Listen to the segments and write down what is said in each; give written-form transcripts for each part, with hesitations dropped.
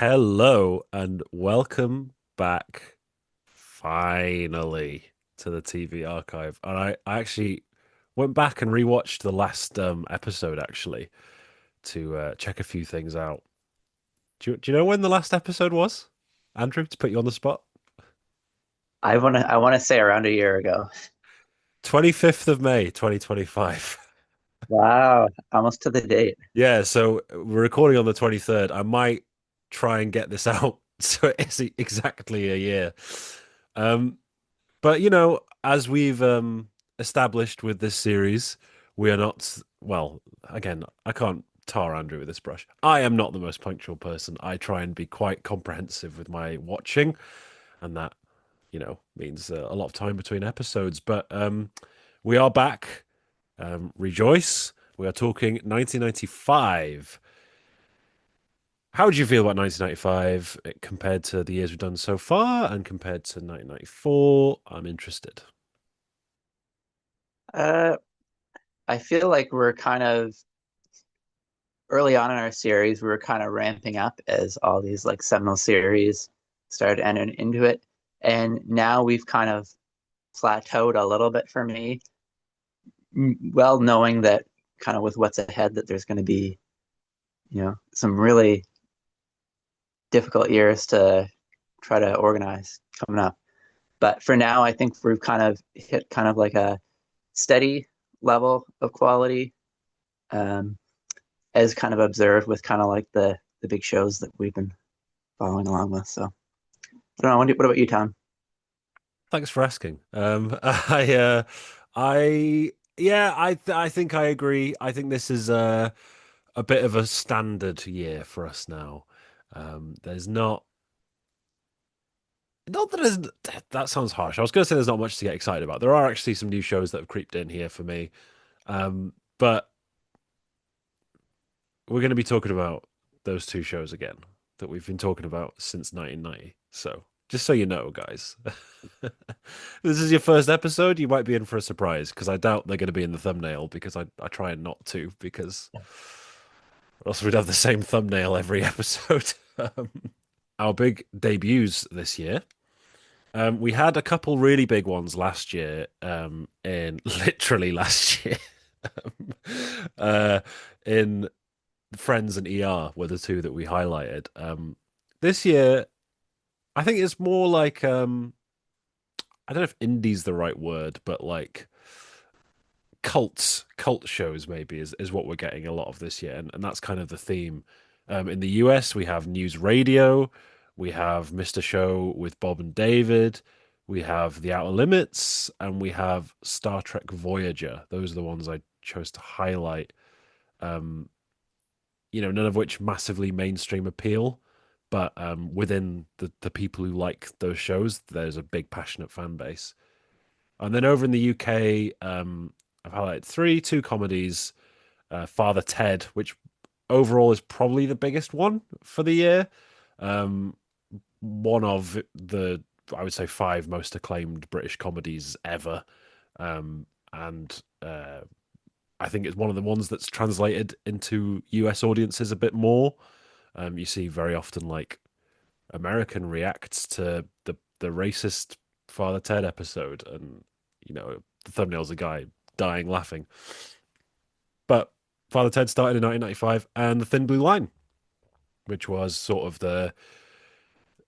Hello and welcome back finally to the TV archive. And I actually went back and rewatched the last episode actually to check a few things out. Do you know when the last episode was? Andrew, to put you on the spot. I wanna say around a year ago. 25th of May, 2025. Wow, almost to the date. Yeah, so we're recording on the 23rd. I might try and get this out so it is exactly a year. Um, But as we've established with this series, we are not, well, again, I can't tar Andrew with this brush. I am not the most punctual person. I try and be quite comprehensive with my watching, and that, means a lot of time between episodes. But we are back. Rejoice. We are talking 1995. How would you feel about 1995 compared to the years we've done so far and compared to 1994? I'm interested. Uh, I feel like we're kind of early on in our series, we were kind of ramping up as all these like seminal series started entering into it. And now we've kind of plateaued a little bit for me, well knowing that kind of with what's ahead that there's going to be, some really difficult years to try to organize coming up. But for now, I think we've kind of hit kind of like a steady level of quality, um, as kind of observed with kind of like the big shows that we've been following along with. So I don't know. What about you, Tom? Thanks for asking. Yeah, I think I agree. I think this is a bit of a standard year for us now. There's not that there's that sounds harsh. I was going to say there's not much to get excited about. There are actually some new shows that have creeped in here for me. But we're going to be talking about those two shows again that we've been talking about since 1990. So just so you know, guys, this is your first episode. You might be in for a surprise because I doubt they're going to be in the thumbnail because I try not to because or else we'd have the same thumbnail every episode. um, our big debuts this year. We had a couple really big ones last year, in literally last year. um, uh, in Friends and ER were the two that we highlighted. This year, I think it's more like I don't know if indie's the right word, but like cult shows maybe is what we're getting a lot of this year, and that's kind of the theme. In the US, we have News Radio, we have Mr. Show with Bob and David, we have The Outer Limits, and we have Star Trek Voyager. Those are the ones I chose to highlight. Um, none of which massively mainstream appeal, but within the people who like those shows, there's a big passionate fan base. And then over in the UK, I've highlighted two comedies. Father Ted, which overall is probably the biggest one for the year. Um, One of the, I would say, five most acclaimed British comedies ever. And I think it's one of the ones that's translated into US audiences a bit more. You see very often like American reacts to the racist Father Ted episode, and the thumbnail's a guy dying laughing. But Father Ted started in 1995, and The Thin Blue Line, which was sort of the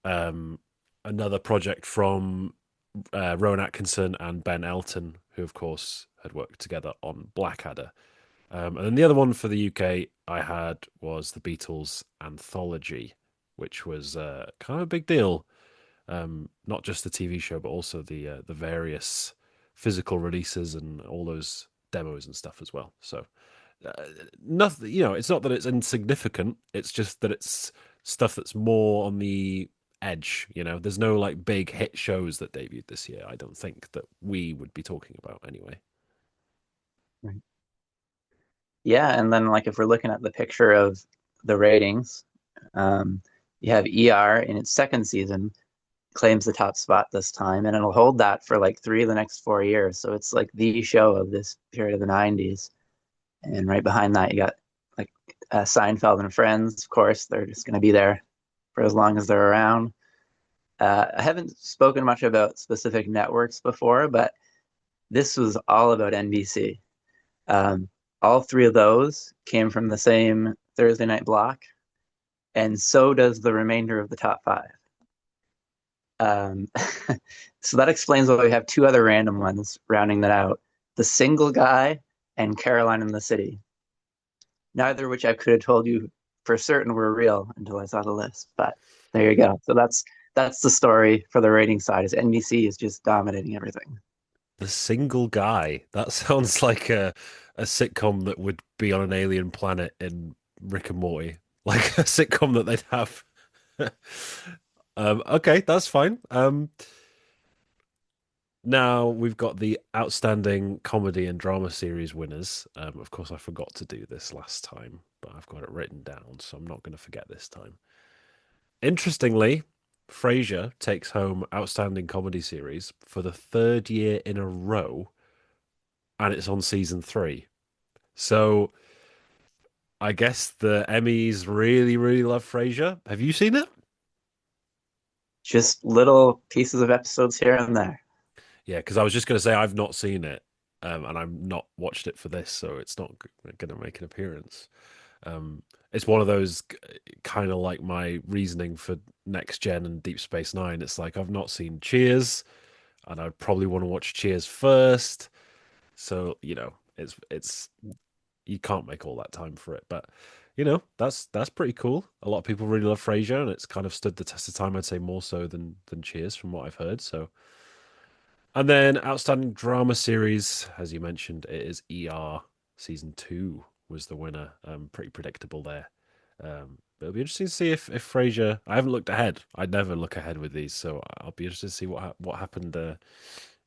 um, another project from Rowan Atkinson and Ben Elton, who of course had worked together on Blackadder. And then the other one for the UK I had was the Beatles anthology, which was kind of a big deal. Not just the TV show, but also the various physical releases and all those demos and stuff as well. So uh, nothing, it's not that it's insignificant. It's just that it's stuff that's more on the edge. There's no like big hit shows that debuted this year. I don't think that we would be talking about anyway. Right. Yeah, and then like if we're looking at the picture of the ratings, um, you have ER in its second season claims the top spot this time, and it'll hold that for like three of the next 4 years. So it's like the show of this period of the 90s. And right behind that, you got like Seinfeld and Friends, of course, they're just going to be there for as long as they're around. I haven't spoken much about specific networks before, but this was all about NBC. Um, all three of those came from the same Thursday night block, and so does the remainder of the top five. Um, so that explains why we have two other random ones rounding that out: The Single Guy and Caroline in the City. Neither of which I could have told you for certain were real until I saw the list. But there you go. So that's the story for the rating side. Is NBC is just dominating everything. The Single Guy. That sounds like a sitcom that would be on an alien planet in Rick and Morty. Like a sitcom that they'd have. Okay, that's fine. Now we've got the outstanding comedy and drama series winners. Of course, I forgot to do this last time, but I've got it written down, so I'm not going to forget this time. Interestingly, Frasier takes home outstanding comedy series for the third year in a row, and it's on season three. So I guess the Emmys really, really love Frasier. Have you seen it? Just little pieces of episodes here and there. Yeah, because I was just going to say I've not seen it, and I've not watched it for this, so it's not going to make an appearance. It's one of those kind of like my reasoning for Next Gen and Deep Space Nine. It's like I've not seen Cheers, and I probably want to watch Cheers first. So it's you can't make all that time for it, but that's pretty cool. A lot of people really love Frasier, and it's kind of stood the test of time. I'd say more so than Cheers, from what I've heard. So, and then outstanding drama series, as you mentioned, it is ER season two was the winner. Pretty predictable there. But it'll be interesting to see if Frasier. I haven't looked ahead. I never look ahead with these, so I'll be interested to see what happened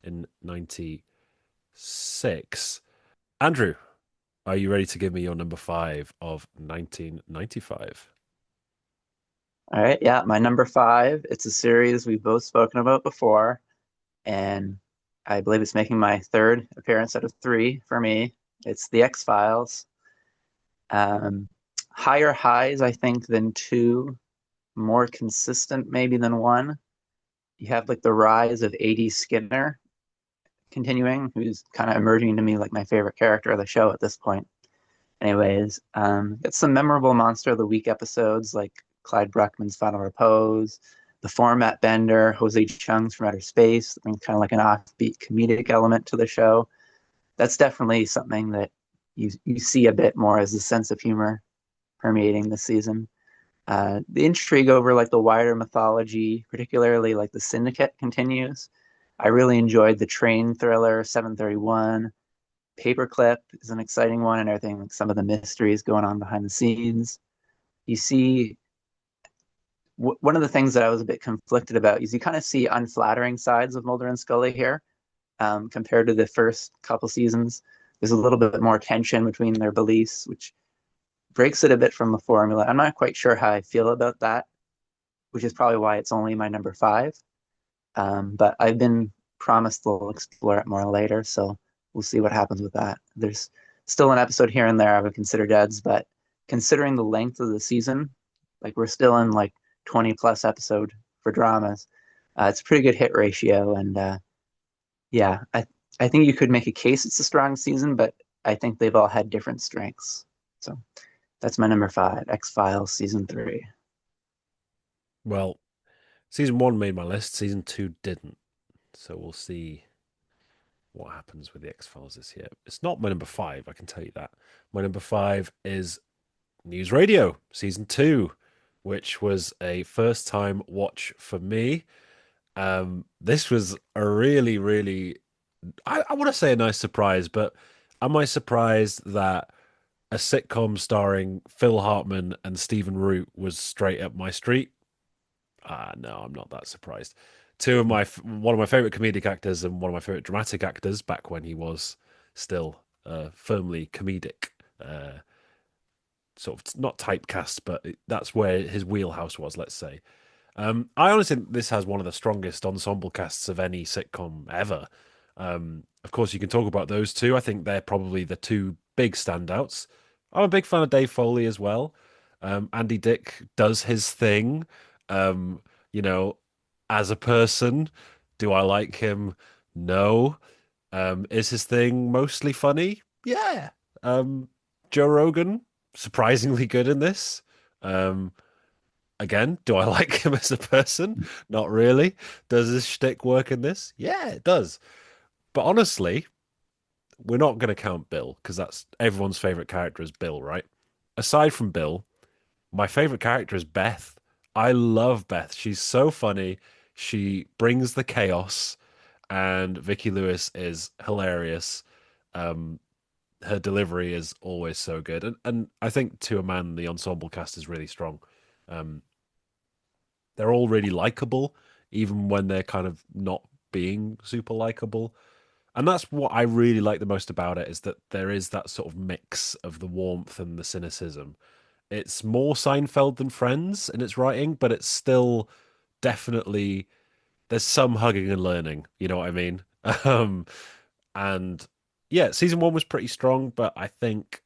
in '96. Andrew, are you ready to give me your number five of 1995? All right, yeah, my number five. It's a series we've both spoken about before, and I believe it's making my third appearance out of three for me. It's The X-Files. Um, higher highs, I think, than two, more consistent maybe than one. You have like the rise of A.D. Skinner continuing, who's kind of emerging to me like my favorite character of the show at this point. Anyways, it's some memorable Monster of the Week episodes like Clyde Bruckman's Final Repose, the format bender, Jose Chung's From Outer Space, and kind of like an offbeat comedic element to the show. That's definitely something that you see a bit more as a sense of humor permeating this season. The intrigue over like the wider mythology, particularly like the Syndicate, continues. I really enjoyed the train thriller 731. Paperclip is an exciting one, and everything like some of the mysteries going on behind the scenes. You see, one of the things that I was a bit conflicted about is you kind of see unflattering sides of Mulder and Scully here compared to the first couple seasons. There's a little bit more tension between their beliefs, which breaks it a bit from the formula. I'm not quite sure how I feel about that, which is probably why it's only my number five. But I've been promised we'll explore it more later, so we'll see what happens with that. There's still an episode here and there I would consider deads, but considering the length of the season, like we're still in like 20 plus episode for dramas. It's a pretty good hit ratio, and yeah, I think you could make a case it's a strong season, but I think they've all had different strengths. So that's my number five, X Files season three. Well, season one made my list. Season two didn't. So we'll see what happens with the X Files this year. It's not my number five, I can tell you that. My number five is News Radio season two, which was a first time watch for me. This was a really, really, I want to say a nice surprise, but am I surprised that a sitcom starring Phil Hartman and Stephen Root was straight up my street? No, I'm not that surprised. One of my favorite comedic actors and one of my favorite dramatic actors back when he was still firmly comedic, sort of not typecast, but that's where his wheelhouse was, let's say. I honestly think this has one of the strongest ensemble casts of any sitcom ever. Of course, you can talk about those two. I think they're probably the two big standouts. I'm a big fan of Dave Foley as well. Andy Dick does his thing. Um, you know, as a person, do I like him? No. Is his thing mostly funny? Yeah. Um, Joe Rogan, surprisingly good in this. Um, again, do I like him as a person? Not really. Does his shtick work in this? Yeah, it does. But honestly, we're not going to count Bill because that's everyone's favorite character is Bill, right? Aside from Bill, my favorite character is Beth. I love Beth. She's so funny. She brings the chaos, and Vicky Lewis is hilarious. Um, her delivery is always so good, and I think to a man, the ensemble cast is really strong. Um, they're all really likable, even when they're kind of not being super likable. And that's what I really like the most about it is that there is that sort of mix of the warmth and the cynicism. It's more Seinfeld than Friends in its writing, but it's still definitely there's some hugging and learning. You know what I mean? Um, and yeah, season one was pretty strong, but I think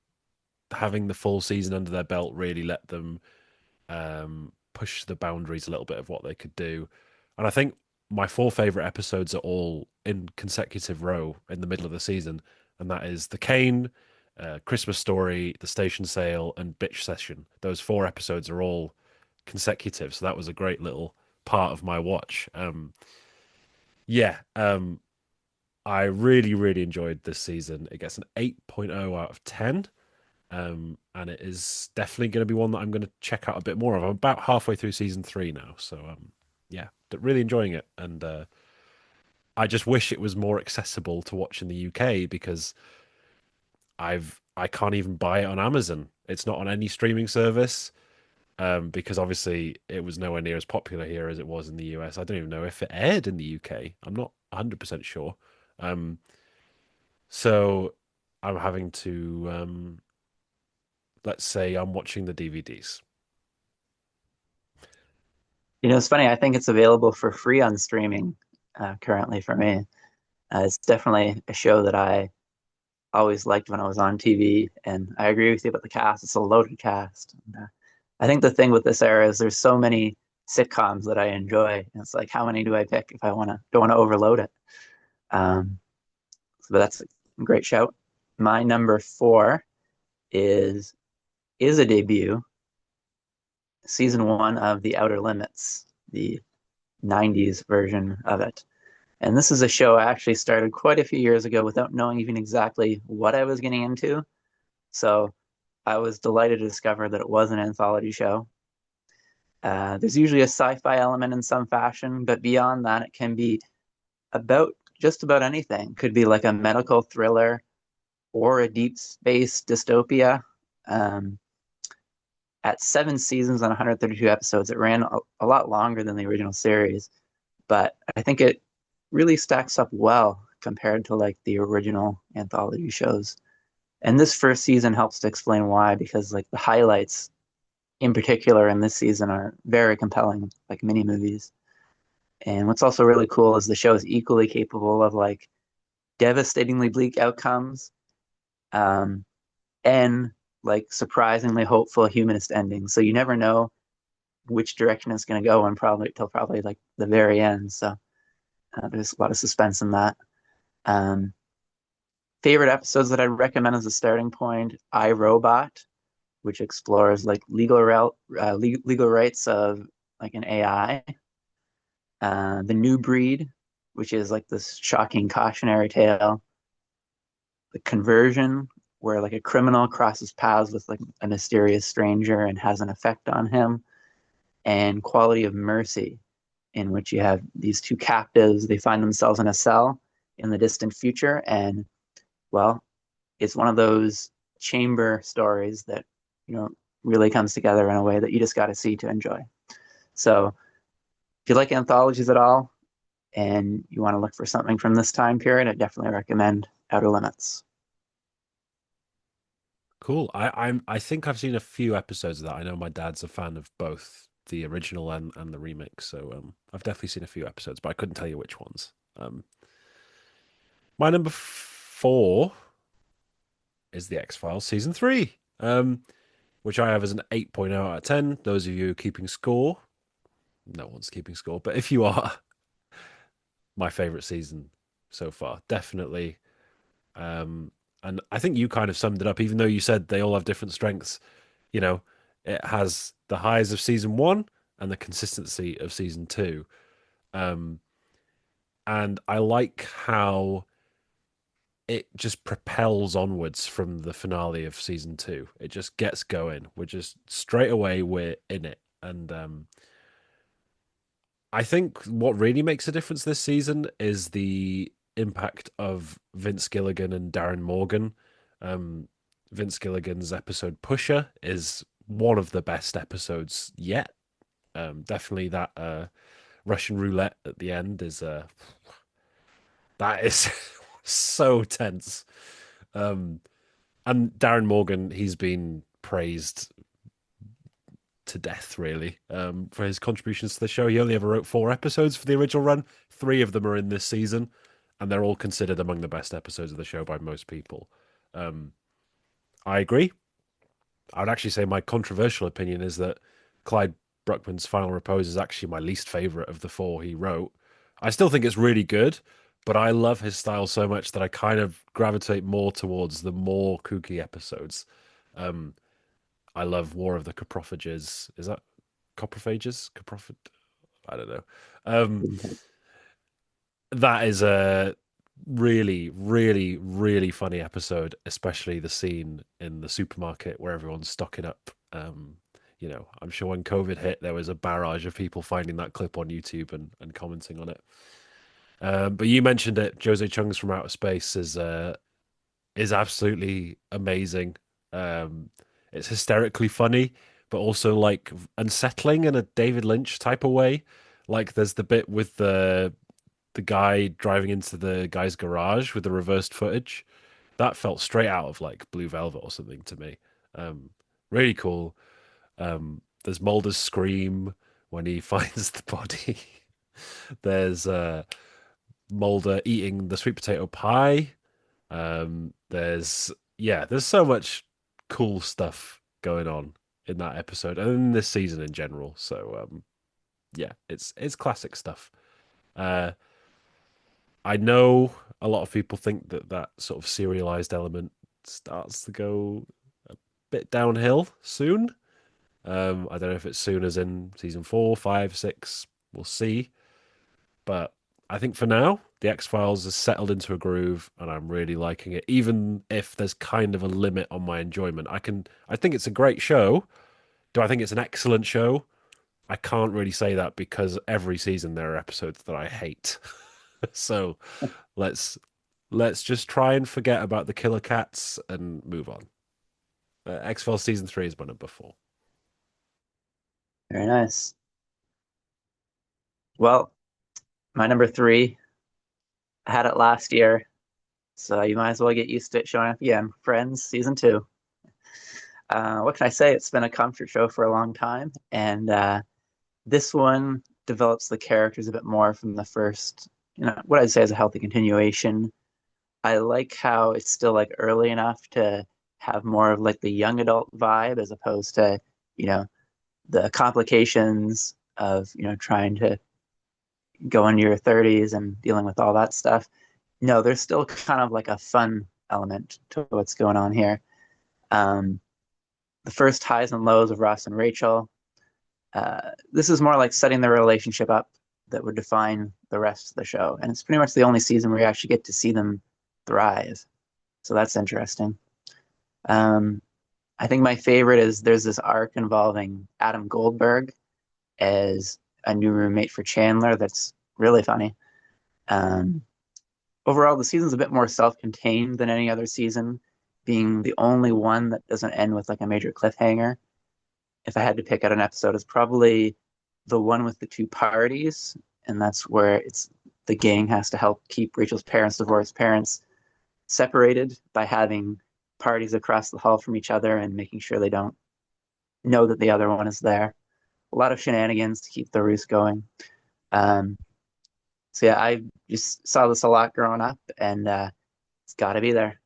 having the full season under their belt really let them push the boundaries a little bit of what they could do. And I think my four favorite episodes are all in consecutive row in the middle of the season, and that is the Kane, Christmas Story, the Station Sale, and Bitch Session. Those four episodes are all consecutive, so that was a great little part of my watch. Yeah, I really, really enjoyed this season. It gets an 8.0 out of 10. And it is definitely going to be one that I'm going to check out a bit more of. I'm about halfway through season three now, so yeah, really enjoying it. And I just wish it was more accessible to watch in the UK because I can't even buy it on Amazon. It's not on any streaming service because obviously it was nowhere near as popular here as it was in the US. I don't even know if it aired in the UK. I'm not 100% sure. Um, so I'm having to let's say I'm watching the DVDs. It's funny. I think it's available for free on streaming currently for me. It's definitely a show that I always liked when I was on TV, and I agree with you about the cast. It's a loaded cast. I think the thing with this era is there's so many sitcoms that I enjoy. And it's like, how many do I pick if I don't want to overload it? Um, but that's a great shout. My number four is is a debut, season one of The Outer Limits, the '90s version of it. And this is a show I actually started quite a few years ago without knowing even exactly what I was getting into. So I was delighted to discover that it was an anthology show. There's usually a sci-fi element in some fashion, but beyond that, it can be about just about anything. Could be like a medical thriller or a deep space dystopia. Um, at 7 seasons and 132 episodes, it ran a lot longer than the original series, but I think it really stacks up well compared to like the original anthology shows. And this first season helps to explain why, because like the highlights in particular in this season are very compelling, like mini movies. And what's also really cool is the show is equally capable of like devastatingly bleak outcomes, um, and like surprisingly hopeful humanist endings. So you never know which direction it's going to go, and probably till probably like the very end. So there's a lot of suspense in that. Um, Favorite episodes that I recommend as a starting point: I, Robot, which explores like legal rights of like an AI. The New Breed, which is like this shocking cautionary tale. The Conversion, where like a criminal crosses paths with like a mysterious stranger and has an effect on him. And Quality of Mercy, in which you have these two captives. They find themselves in a cell in the distant future, and well, it's one of those chamber stories that you know really comes together in a way that you just got to see to enjoy. So, if you like anthologies at all and you want to look for something from this time period, I definitely recommend Outer Limits. Cool. I think I've seen a few episodes of that. I know my dad's a fan of both the original and the remix, so I've definitely seen a few episodes, but I couldn't tell you which ones. My number four is the X-Files season three, which I have as an 8.0 out of 10. Those of you keeping score, no one's keeping score. But if you are, my favorite season so far, definitely. Um, and I think you kind of summed it up, even though you said they all have different strengths. You know, it has the highs of season one and the consistency of season two. Um, and I like how it just propels onwards from the finale of season two. It just gets going. We're just straight away we're in it, and I think what really makes a difference this season is the impact of Vince Gilligan and Darren Morgan. Um, Vince Gilligan's episode Pusher is one of the best episodes yet. Definitely that Russian roulette at the end is that is so tense. Um, and Darren Morgan, he's been praised to death, really, for his contributions to the show. He only ever wrote 4 episodes for the original run. 3 of them are in this season, and they're all considered among the best episodes of the show by most people. Um, I agree. I would actually say my controversial opinion is that Clyde Bruckman's Final Repose is actually my least favorite of the 4 he wrote. I still think it's really good, but I love his style so much that I kind of gravitate more towards the more kooky episodes. Um, I love War of the Coprophages. Is that Coprophages? Coprophag? I don't know. Um, that is a really, really, really funny episode, especially the scene in the supermarket where everyone's stocking up. I'm sure when COVID hit, there was a barrage of people finding that clip on YouTube and commenting on it. But you mentioned it, Jose Chung's From Outer Space is absolutely amazing. Um, it's hysterically funny, but also like unsettling in a David Lynch type of way. Like there's the bit with the guy driving into the guy's garage with the reversed footage. That felt straight out of like Blue Velvet or something to me. Um, really cool. There's Mulder's scream when he finds the body. There's Mulder eating the sweet potato pie. There's so much cool stuff going on in that episode and in this season in general. So yeah, it's classic stuff. Uh, I know a lot of people think that that sort of serialized element starts to go a bit downhill soon. I don't know if it's soon as in season 4, 5, 6. We'll see. But I think for now, the X Files has settled into a groove, and I'm really liking it. Even if there's kind of a limit on my enjoyment, I think it's a great show. Do I think it's an excellent show? I can't really say that because every season there are episodes that I hate. So let's let's just try and forget about the killer cats and move on. X Files season 3 is my number 4. Very nice. Well, my number three, I had it last year, so you might as well get used to it showing up again. Friends, season two. What can I say? It's been a comfort show for a long time, and this one develops the characters a bit more from the first. What I'd say is a healthy continuation. I like how it's still like early enough to have more of like the young adult vibe as opposed to, you know, the complications of, trying to go into your 30s and dealing with all that stuff. No, there's still kind of like a fun element to what's going on here. Um, the first highs and lows of Ross and Rachel. This is more like setting the relationship up that would define the rest of the show. And it's pretty much the only season where you actually get to see them thrive. So that's interesting. Um, I think my favorite is there's this arc involving Adam Goldberg as a new roommate for Chandler that's really funny. Um, Overall, the season's a bit more self-contained than any other season, being the only one that doesn't end with like a major cliffhanger. If I had to pick out an episode, it's probably the one with the two parties, and that's where it's the gang has to help keep Rachel's parents, divorced parents, separated by having parties across the hall from each other and making sure they don't know that the other one is there. A lot of shenanigans to keep the ruse going. Um, so yeah, I just saw this a lot growing up, and it's got to be there.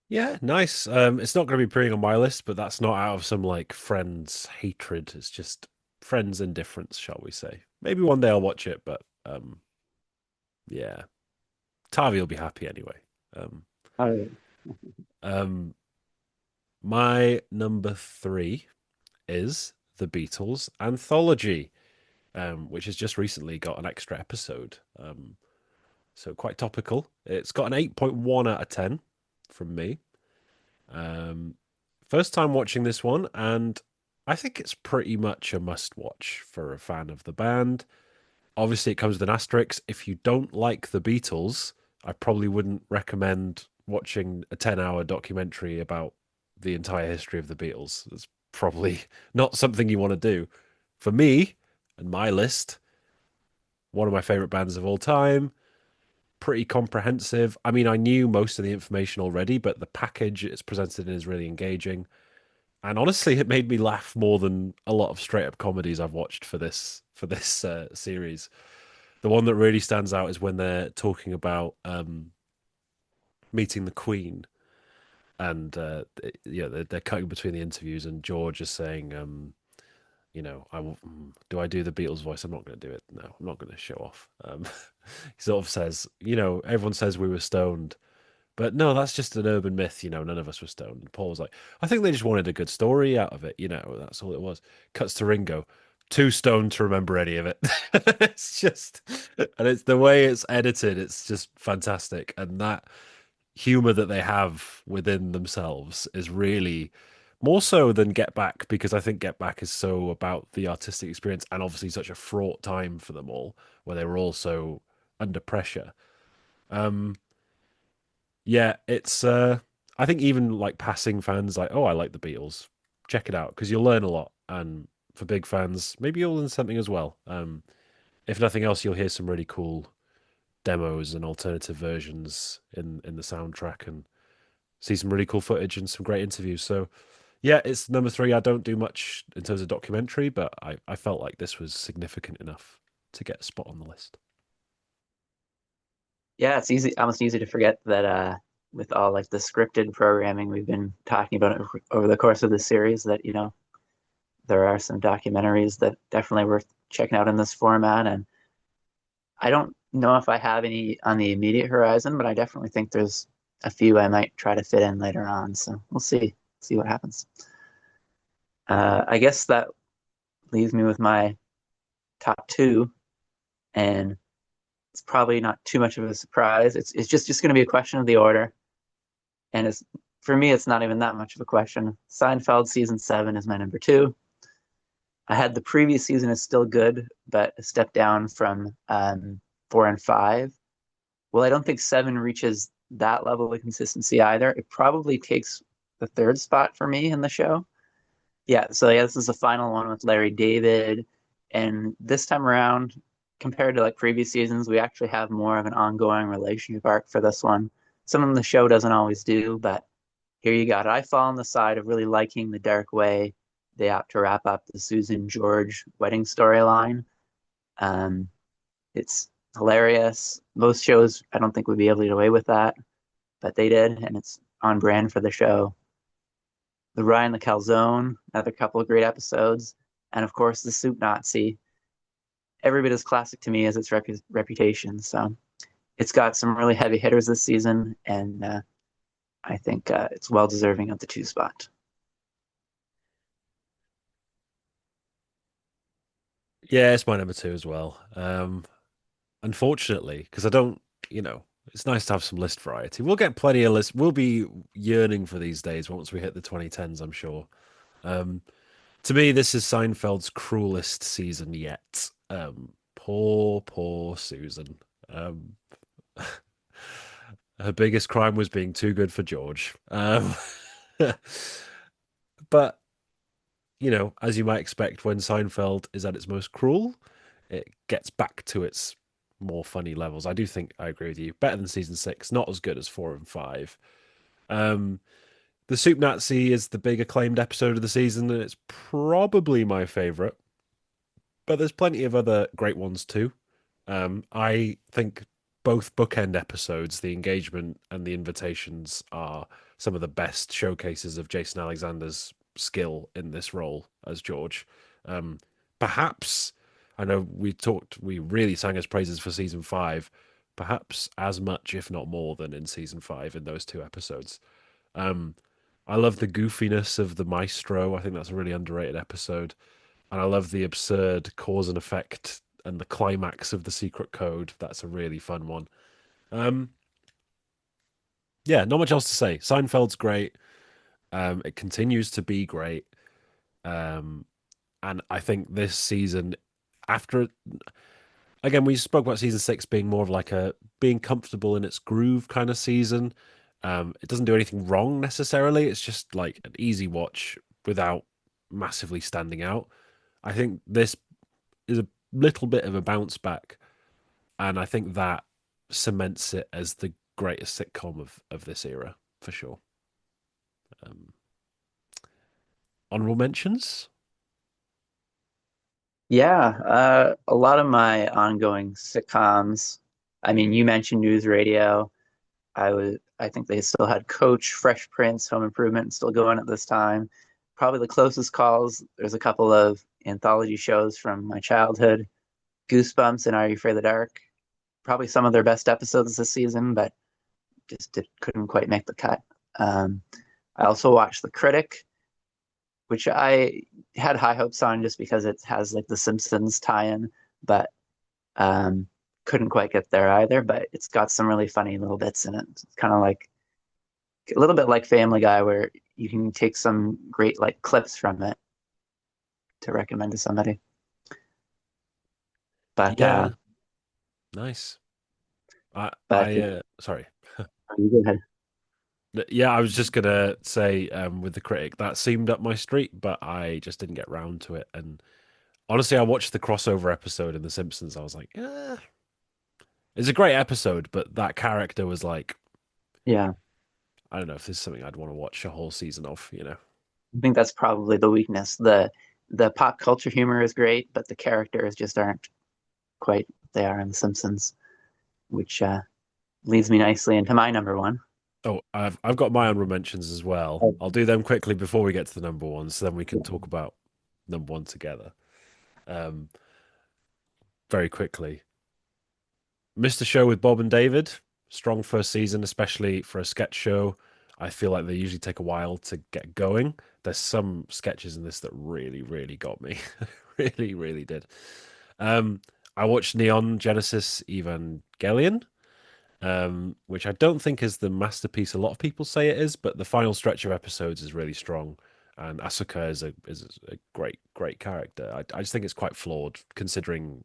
Yeah, nice. It's not going to be appearing on my list, but that's not out of some like Friends hatred. It's just Friends indifference, shall we say? Maybe one day I'll watch it, but yeah, Tavi will be happy anyway. Um, Oh, um, my number three is the Beatles anthology, which has just recently got an extra episode. So quite topical. It's got an 8.1 out of 10 from me. Um, First time watching this one, and I think it's pretty much a must watch for a fan of the band. Obviously, it comes with an asterisk. If you don't like the Beatles, I probably wouldn't recommend watching a 10-hour documentary about the entire history of the Beatles. It's probably not something you want to do. For me and my list, one of my favorite bands of all time, pretty comprehensive. I mean, I knew most of the information already, but the package it's presented in is really engaging. And honestly, it made me laugh more than a lot of straight up comedies I've watched for this series. The one that really stands out is when they're talking about meeting the Queen, and yeah, they're cutting between the interviews, and George is saying, do I do the Beatles voice? I'm not going to do it. No, I'm not going to show off. He sort of says, everyone says we were stoned. But no, that's just an urban myth. None of us were stoned. And Paul was like, I think they just wanted a good story out of it. That's all it was. Cuts to Ringo, too stoned to remember any of it. It's just, and it's the way it's edited. It's just fantastic. And that humor that they have within themselves is really more so than Get Back, because I think Get Back is so about the artistic experience and obviously such a fraught time for them all, where they were all so under pressure. Um, yeah, it's I think even like passing fans like, oh, I like the Beatles. Check it out because you'll learn a lot. And for big fans, maybe you'll learn something as well. If nothing else, you'll hear some really cool demos and alternative versions in the soundtrack and see some really cool footage and some great interviews. So yeah, it's number three. I don't do much in terms of documentary, but I felt like this was significant enough to get a spot on the list. yeah, it's easy, almost easy to forget that with all like the scripted programming we've been talking about over the course of this series, that there are some documentaries that definitely worth checking out in this format. And I don't know if I have any on the immediate horizon, but I definitely think there's a few I might try to fit in later on. So we'll see what happens. I guess that leaves me with my top two, and it's probably not too much of a surprise. It's just going to be a question of the order, and it's for me, it's not even that much of a question. Seinfeld season 7 is my number two. I had the previous season is still good, but a step down from 4 and 5. Well, I don't think 7 reaches that level of consistency either. It probably takes the third spot for me in the show. Yeah, so yeah, this is the final one with Larry David. And this time around, compared to like previous seasons, we actually have more of an ongoing relationship arc for this one. Something the show doesn't always do, but here you got it. I fall on the side of really liking the dark way they opt to wrap up the Susan George wedding storyline. Um, it's hilarious. Most shows, I don't think would be able to get away with that, but they did, and it's on brand for the show. The Ryan the Calzone, another couple of great episodes, and of course the Soup Nazi. Every bit as classic to me as its reputation. So it's got some really heavy hitters this season, and I think it's well deserving of the two spot. Yeah, it's my number two as well. Unfortunately, because I don't, it's nice to have some list variety. We'll get plenty of lists. We'll be yearning for these days once we hit the 2010s, I'm sure. Um, to me, this is Seinfeld's cruelest season yet. Poor Susan. Um, her biggest crime was being too good for George. But, as you might expect when Seinfeld is at its most cruel, it gets back to its more funny levels. I do think I agree with you. Better than season 6, not as good as 4 and 5. Um, the Soup Nazi is the big acclaimed episode of the season, and it's probably my favorite. But there's plenty of other great ones too. I think both bookend episodes, the engagement and the invitations, are some of the best showcases of Jason Alexander's skill in this role as George. Um, Perhaps, I know we really sang his praises for season five, perhaps as much, if not more, than in season five in those two episodes. Um, I love the goofiness of the Maestro. I think that's a really underrated episode. And I love the absurd cause and effect and the climax of the secret code. That's a really fun one. Um, yeah, not much else to say. Seinfeld's great. It continues to be great. Um, and I think this season, after again, we spoke about season six being more of like a being comfortable in its groove kind of season. It doesn't do anything wrong necessarily. It's just like an easy watch without massively standing out. I think this is a little bit of a bounce back, and I think that cements it as the greatest sitcom of this era for sure. Um, Honorable mentions. Yeah, a lot of my ongoing sitcoms. I mean, you mentioned News Radio. I think they still had Coach, Fresh Prince, Home Improvement still going at this time. Probably the closest calls. There's a couple of anthology shows from my childhood, Goosebumps and Are You Afraid of the Dark. Probably some of their best episodes this season, but couldn't quite make the cut. Um, I also watched The Critic, which I had high hopes on just because it has like the Simpsons tie-in, but um, couldn't quite get there either. But it's got some really funny little bits in it. It's kind of like a little bit like Family Guy, where you can take some great like clips from it to recommend to somebody. But Yeah, nice. but Sorry. you go ahead. Yeah, I was just gonna say with the critic that seemed up my street, but I just didn't get round to it. And honestly, I watched the crossover episode in The Simpsons. I was like, it's a great episode, but that character was like, Yeah, I don't know if this is something I'd want to watch a whole season of. I think that's probably the weakness. The pop culture humor is great, but the characters just aren't quite what they are in The Simpsons, which leads me nicely into my number one. Oh, I've got my honorable mentions as well. Oh, I'll do them quickly before we get to the number one, so then we can talk about number one together. Um, very quickly. Mr. Show with Bob and David, strong first season, especially for a sketch show. I feel like they usually take a while to get going. There's some sketches in this that really, really got me. Really, really did. Um, I watched Neon Genesis Evangelion, which I don't think is the masterpiece a lot of people say it is, but the final stretch of episodes is really strong. And Asuka is a great, great character. I just think it's quite flawed considering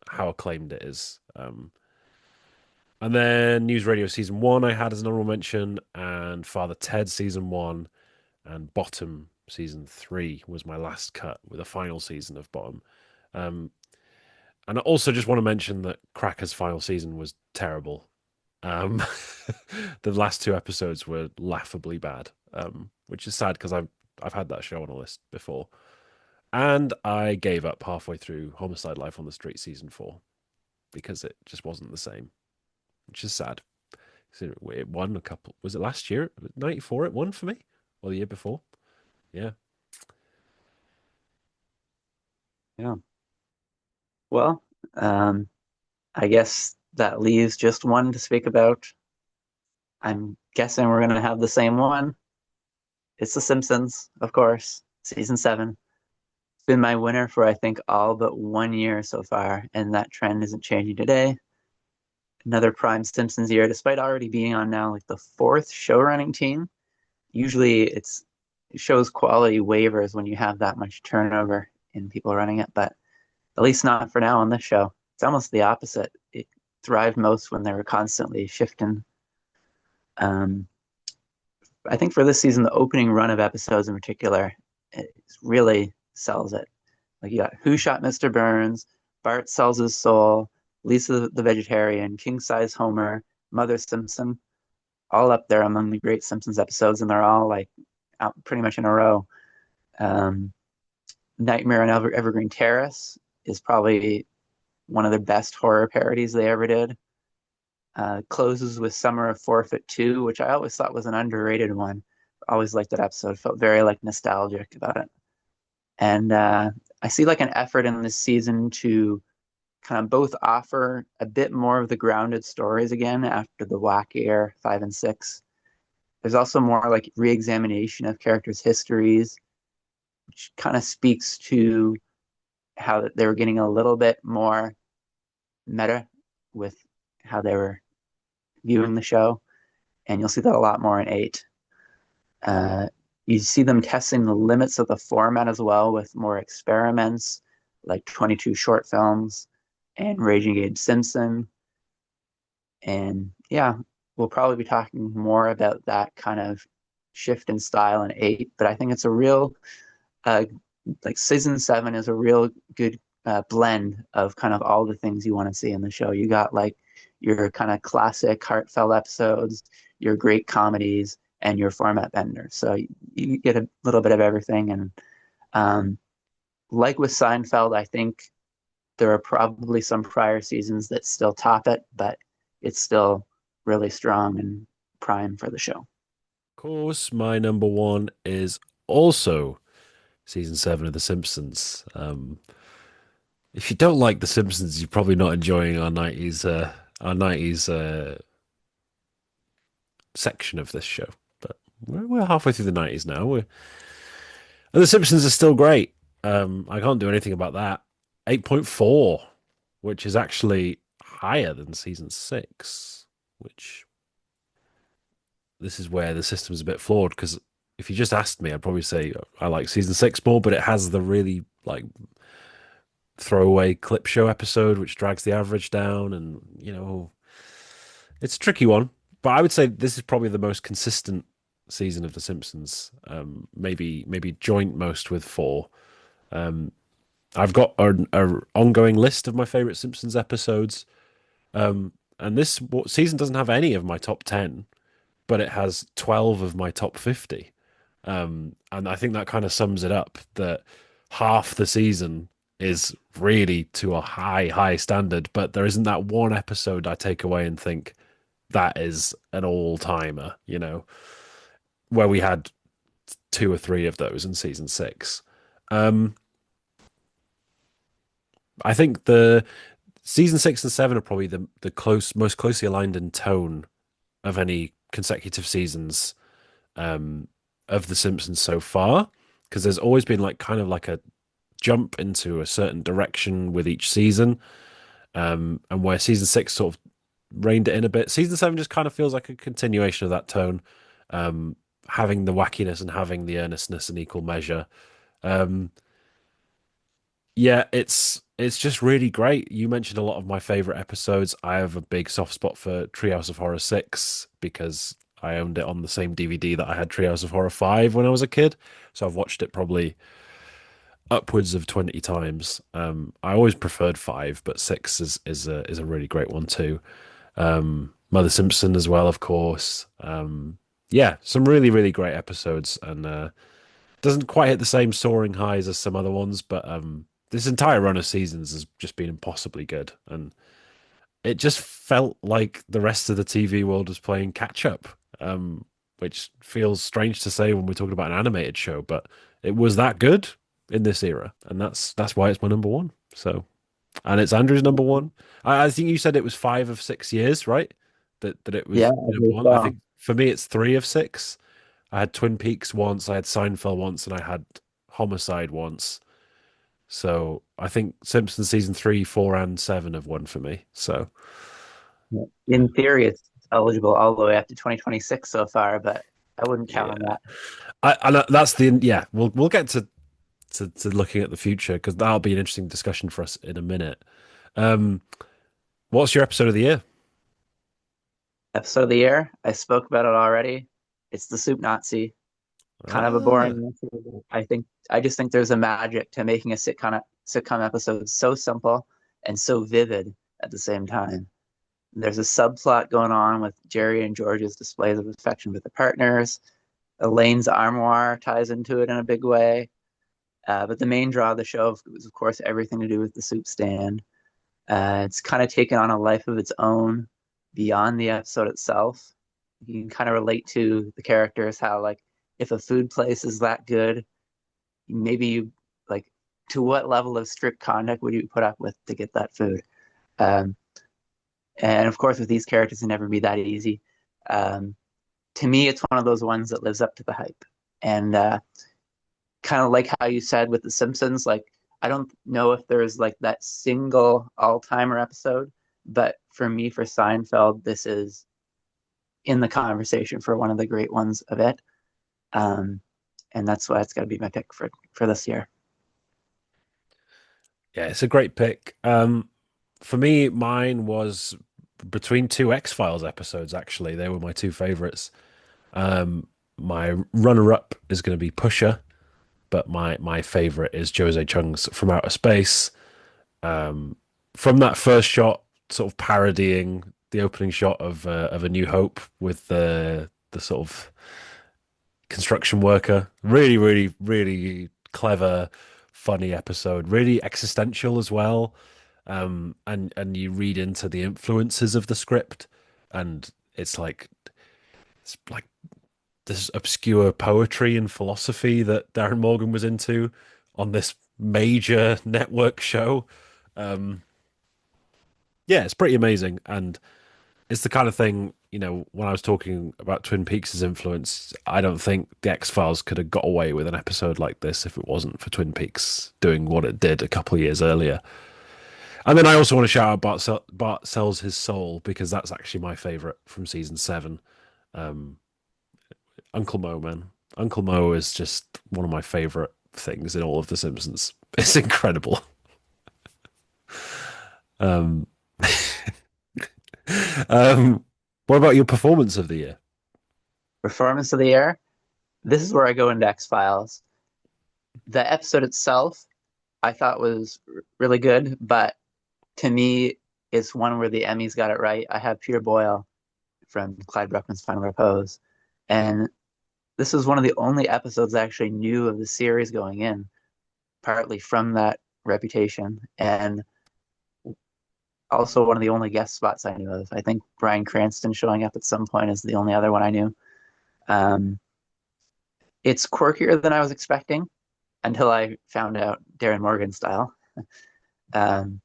how acclaimed it is. And then News Radio season one, I had as an honorable mention, and Father Ted season one, and Bottom season three was my last cut with a final season of Bottom. Um, and I also just want to mention that Cracker's final season was terrible. Um, the last two episodes were laughably bad, which is sad because I've had that show on a list before, and I gave up halfway through Homicide: Life on the Street season four because it just wasn't the same, which is sad. So it won a couple. Was it last year? 94 it won for me? Or the year before? Yeah. yeah. Well, um, I guess that leaves just one to speak about. I'm guessing we're gonna have the same one. It's The Simpsons, of course, season seven. It's been my winner for I think all but 1 year so far, and that trend isn't changing today. Another prime Simpsons year, despite already being on now like the fourth show running team. Usually it shows quality waivers when you have that much turnover in people running it, but at least not for now on this show. It's almost the opposite. It thrived most when they were constantly shifting. Um, I think for this season, the opening run of episodes in particular, it really sells it. Like you got Who Shot Mr. Burns, Bart Sells His Soul, Lisa the Vegetarian, King Size Homer, Mother Simpson, all up there among the great Simpsons episodes, and they're all like out pretty much in a row. Um, Nightmare on Evergreen Terrace is probably one of the best horror parodies they ever did. closes with Summer of Forfeit 2, which I always thought was an underrated one. I always liked that episode. Felt very like nostalgic about it. And I see like an effort in this season to kind of both offer a bit more of the grounded stories again after the wackier 5 and 6. There's also more like re-examination of characters' histories, which kind of speaks to how they were getting a little bit more meta with how they were viewing the show. And you'll see that a lot more in 8. Uh, you see them testing the limits of the format as well with more experiments like 22 short films and Raging Abe Simpson. And yeah, we'll probably be talking more about that kind of shift in style in 8. But I think it's a real, uh, like season 7 is a real good blend of kind of all the things you want to see in the show. You got like your kind of classic heartfelt episodes, your great comedies, and your format bender. So you get a little bit of everything. And um, like with Seinfeld, I think there are probably some prior seasons that still top it, but it's still really strong and prime for the show. Of course, my number one is also season 7 of The Simpsons. If you don't like The Simpsons, you're probably not enjoying our 90s section of this show. But we're halfway through the 90s now. And The Simpsons are still great. I can't do anything about that. 8.4, which is actually higher than season 6, which this is where the system's a bit flawed because if you just asked me, I'd probably say I like season 6 more, but it has the really like throwaway clip show episode which drags the average down, and it's a tricky one. But I would say this is probably the most consistent season of The Simpsons. Maybe joint most with 4. Um, I've got a ongoing list of my favorite Simpsons episodes, and this season doesn't have any of my top 10, but it has 12 of my top 50. And I think that kind of sums it up that half the season is really to a high standard, but there isn't that one episode I take away and think that is an all timer, where we had 2 or 3 of those in season 6. Um, I think the season 6 and 7 are probably the most closely aligned in tone of any consecutive seasons um, of The Simpsons so far, because there's always been like kind of like a jump into a certain direction with each season, and where season 6 sort of reined it in a bit. Season 7 just kind of feels like a continuation of that tone, having the wackiness and having the earnestness in equal measure. Um, yeah, it's just really great. You mentioned a lot of my favorite episodes. I have a big soft spot for Treehouse of Horror 6 because I owned it on the same DVD that I had Treehouse of Horror 5 when I was a kid. So I've watched it probably upwards of 20 times. I always preferred 5, but 6 is a really great one too. Mother Simpson as well, of course. Yeah, some really great episodes, and doesn't quite hit the same soaring highs as some other ones, but this entire run of seasons has just been impossibly good, and it just felt like the rest of the TV world was playing catch up, which feels strange to say when we're talking about an animated show, but it was that good in this era, and that's why it's my number one. So, and it's Andrew's number one. I think you said it was 5 of 6 years, right? That it Yeah, was I number believe one. I so. think for me it's 3 of 6. I had Twin Peaks once, I had Seinfeld once, and I had Homicide once. So I think Simpsons season 3, 4, and 7 have won for me. So In theory, it's eligible all the way up to 2026 so far, but I wouldn't count on yeah, that. that's the yeah. We'll get to looking at the future because that'll be an interesting discussion for us in a minute. Um, what's your episode of the year? Episode of the year, I spoke about it already. It's the Soup Nazi. Kind of a Ah, boring answer, but I just think there's a magic to making a sitcom episode so simple and so vivid at the same time. There's a subplot going on with Jerry and George's displays of affection with their partners. Elaine's armoire ties into it in a big way. But the main draw of the show was, of course, everything to do with the soup stand. It's kind of taken on a life of its own beyond the episode itself. You can kind of relate to the characters, how like if a food place is that good, maybe you like to what level of strict conduct would you put up with to get that food? Um, and of course, with these characters, it never be that easy. Um, to me, it's one of those ones that lives up to the hype. And kind of like how you said with The Simpsons, like I don't know if there's like that single all-timer episode, but for me, for Seinfeld, this is in the conversation for one of the great ones of it. Um, and that's why it's got to be my pick for this year. Yeah, it's a great pick. For me, mine was between two X-Files episodes, actually. They were my two favorites. My runner-up is going to be Pusher, but my favorite is Jose Chung's From Outer Space. From that first shot, sort of parodying the opening shot of A New Hope with the sort of construction worker. Really, really, really clever, funny episode. Really existential as well. And you read into the influences of the script, and it's like this obscure poetry and philosophy that Darren Morgan was into on this major network show. Um, yeah, it's pretty amazing, and it's the kind of thing, when I was talking about Twin Peaks' influence, I don't think The X-Files could have got away with an episode like this if it wasn't for Twin Peaks doing what it did a couple of years earlier. And then I also want to shout out Bart Sells His Soul, because that's actually my favorite from season 7. Um, Uncle Mo, man. Uncle Mo is just one of my favorite things in all of The Simpsons. It's incredible. Um, um, what about your performance of the year? Performance of the year. This is where I go into X Files. The episode itself, I thought was really good, but to me, it's one where the Emmys got it right. I have Peter Boyle from Clyde Bruckman's Final Repose, and this was one of the only episodes I actually knew of the series going in, partly from that reputation, and also one of the only guest spots I knew of. I think Bryan Cranston showing up at some point is the only other one I knew. Um, it's quirkier than I was expecting until I found out Darren Morgan style. Um,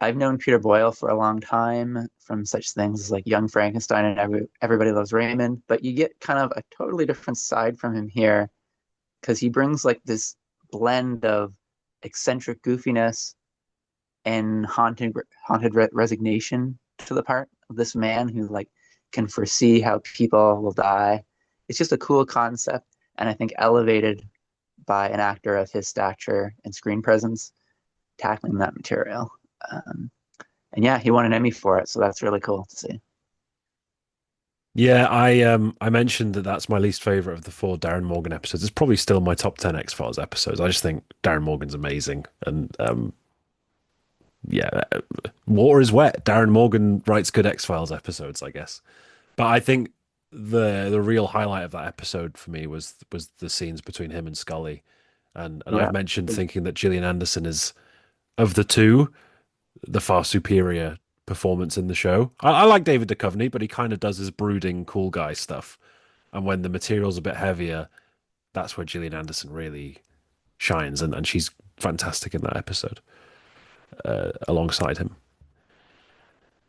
I've known Peter Boyle for a long time from such things as like Young Frankenstein and Everybody Loves Raymond, but you get kind of a totally different side from him here because he brings like this blend of eccentric goofiness and haunted resignation to the part of this man who like can foresee how people will die. It's just a cool concept, and I think elevated by an actor of his stature and screen presence tackling that material. Um, and yeah, he won an Emmy for it, so that's really cool to see. Yeah, I mentioned that that's my least favorite of the 4 Darren Morgan episodes. It's probably still my top 10 X-Files episodes. I just think Darren Morgan's amazing, and yeah, water is wet. Darren Morgan writes good X-Files episodes, I guess. But I think the real highlight of that episode for me was the scenes between him and Scully, and I've Yeah, mentioned thinking that Gillian Anderson is, of the two, the far superior performance in the show. I like David Duchovny, but he kind of does his brooding cool guy stuff. And when the material's a bit heavier, that's where Gillian Anderson really shines, and she's fantastic in that episode alongside him.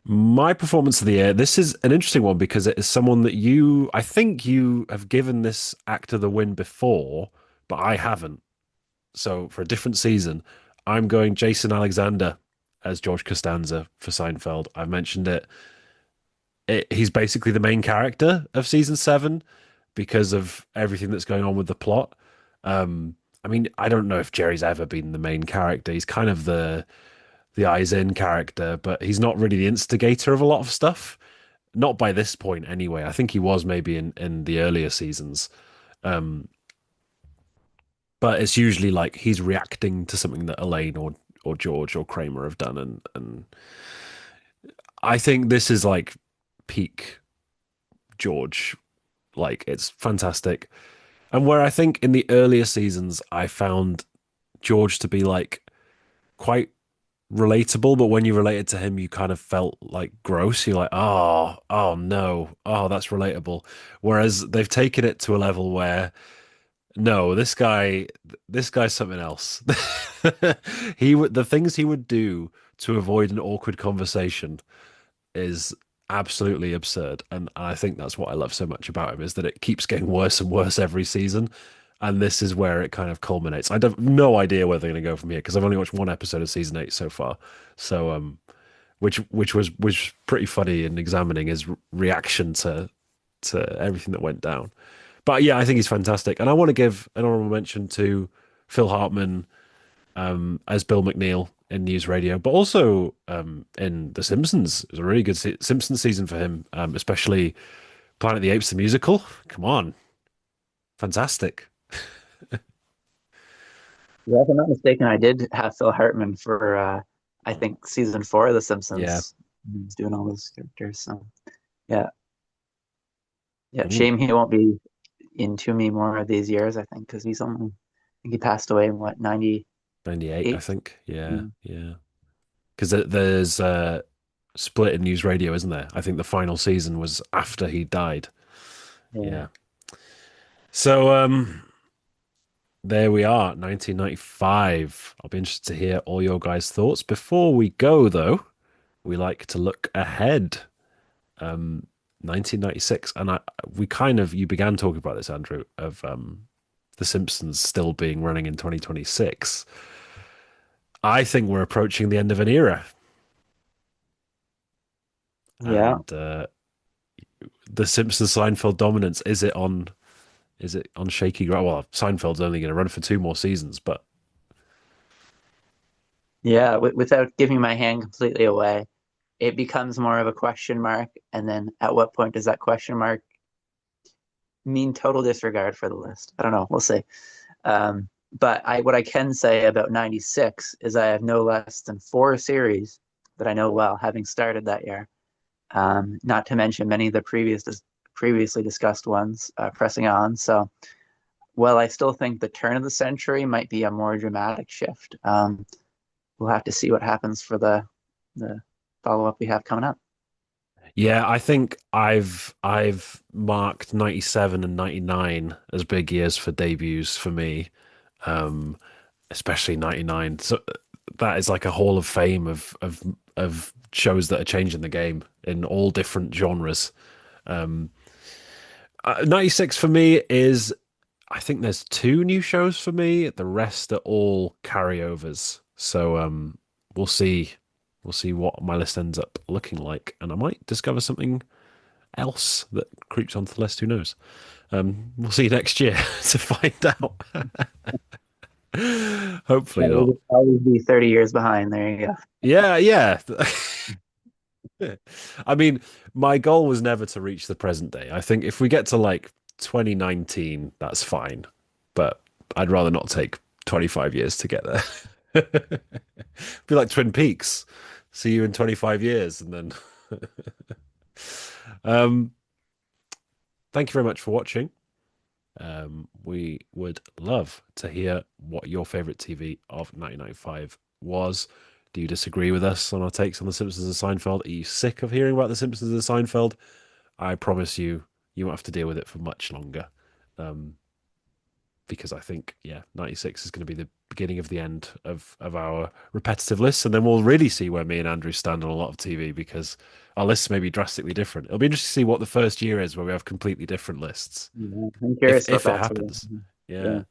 My performance of the year, this is an interesting one because it is someone that I think you have given this actor the win before, but I haven't. So for a different season, I'm going Jason Alexander as George Costanza for Seinfeld. I've mentioned he's basically the main character of season 7 because of everything that's going on with the plot. I mean, I don't know if Jerry's ever been the main character. He's kind of the eyes in character, but he's not really the instigator of a lot of stuff. Not by this point, anyway. I think he was maybe in the earlier seasons. Um, but it's usually like he's reacting to something that Elaine or George or Kramer have done, and I think this is like peak George. Like it's fantastic. And where I think in the earlier seasons I found George to be like quite relatable, but when you related to him, you kind of felt like gross. You're like, oh no, oh, that's relatable. Whereas they've taken it to a level where no, this guy's something else. The things he would do to avoid an awkward conversation is absolutely absurd. And I think that's what I love so much about him is that it keeps getting worse and worse every season. And this is where it kind of culminates. I have no idea where they're going to go from here because I've only watched one episode of season 8 so far. So, which was pretty funny in examining his reaction to everything that went down. But yeah, I think he's fantastic, and I want to give an honorable mention to Phil Hartman as Bill McNeil in News Radio, but also in The Simpsons. It was a really good Simpsons season for him, especially Planet of the Apes the musical. Come on, fantastic! Yeah, if I'm not mistaken, I did have Phil Hartman for I think season 4 of The Yeah. Simpsons. He's doing all those characters. So yeah, yeah. Ooh, Shame he won't be in too many more of these years. I think because he's only, I think he passed away in what, 98, I 98? think. Yeah, Yeah, yeah. Because there's split in News Radio, isn't there? I think the final season was after he died. yeah, Yeah. So there we are, 1995. I'll be interested to hear all your guys' thoughts. Before we go, though, we like to look ahead. 1996, and we kind of you began talking about this, Andrew, of The Simpsons still being running in 2026. I think we're approaching the end of an era, yeah. and The Simpsons Seinfeld dominance is it on shaky ground? Well, Seinfeld's only going to run for 2 more seasons, but Yeah. Without giving my hand completely away, it becomes more of a question mark. And then at what point does that question mark mean total disregard for the list? I don't know. We'll see. But what I can say about 96 is I have no less than 4 series that I know well, having started that year. Not to mention many of the previously discussed ones pressing on. So, while I still think the turn of the century might be a more dramatic shift, we'll have to see what happens for the follow up we have coming up. yeah, I think I've marked 97 and 99 as big years for debuts for me, um, especially 99. So that is like a hall of fame of shows that are changing the game in all different genres. 96 for me is I think there's 2 new shows for me. The rest are all carryovers. So we'll see we'll see what my list ends up looking like, and I might discover something else that creeps onto the list. Who knows? We'll see you next year to find out. Hopefully Yeah, we'll not. just always be 30 years behind. There you go. Yeah, yeah. I mean, my goal was never to reach the present day. I think if we get to like 2019, that's fine. But I'd rather not take 25 years to get there. Be like Twin Peaks. See you in 25 years and then um thank you very much for watching. We would love to hear what your favorite TV of 1995 was. Do you disagree with us on our takes on The Simpsons and Seinfeld? Are you sick of hearing about The Simpsons and Seinfeld? I promise you, you won't have to deal with it for much longer. Um, because I think, yeah, 96 is going to be the beginning of the end of our repetitive lists. And then we'll really see where me and Andrew stand on a lot of TV because our lists may be drastically different. It'll be interesting to see what the first year is where we have completely different lists. Yeah, I'm curious what If it that's about. happens. Yeah.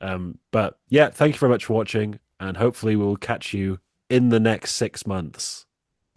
Yeah. But yeah, thank you very much for watching, and hopefully we'll catch you in the next 6 months.